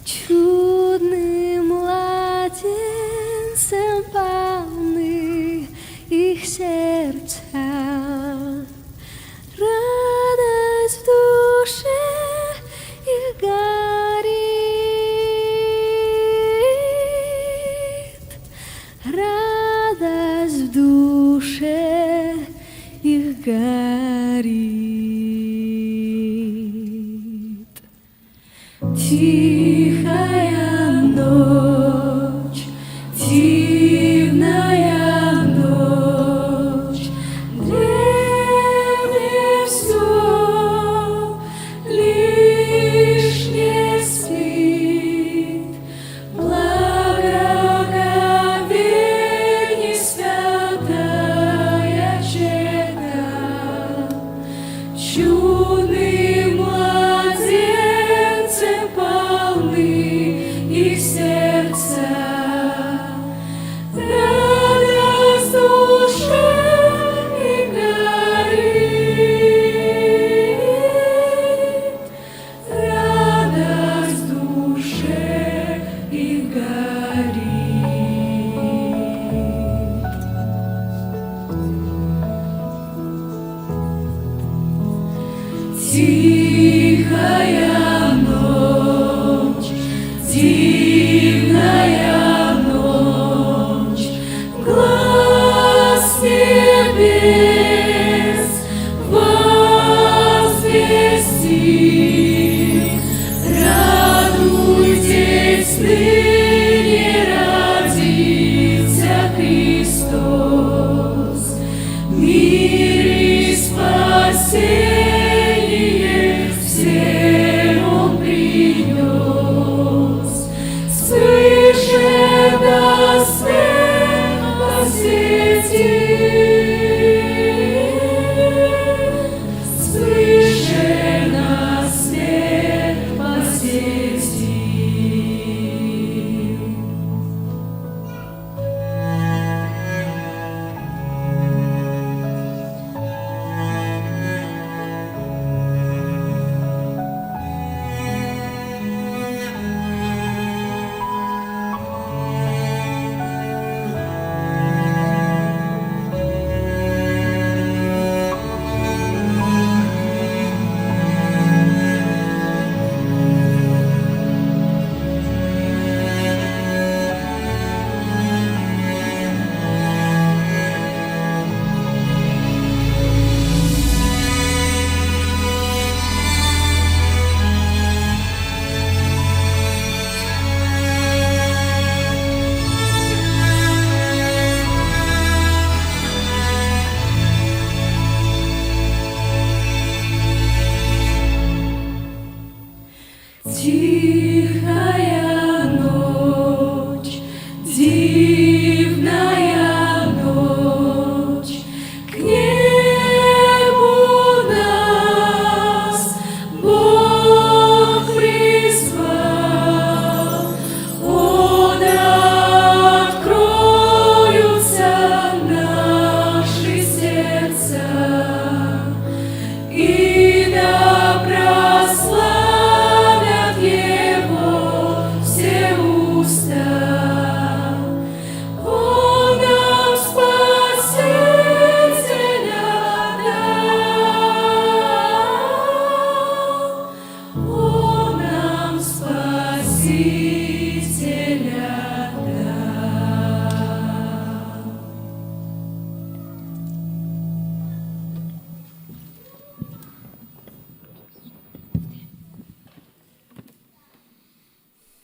Чудным младенцем полны их сердца, радость в душе их горит, радость в душе их горит. Тихая ночь, дивная ночь, древнее все лишнее спит, благоговение святая чета, чудным младенцем полны их сердца, радость в душе их горит, радость в душе их горит. Тихая ночь, дивная ночь, глас небес возвестит, радуйтесь, ныне родился Христос, мир и спасение всем Он принес. Свыше нас свет посетит, свыше нас свет посетит. Тихая ночь, дивная ночь, к небу нас Бог призвал. О, да откроются наши сердца, и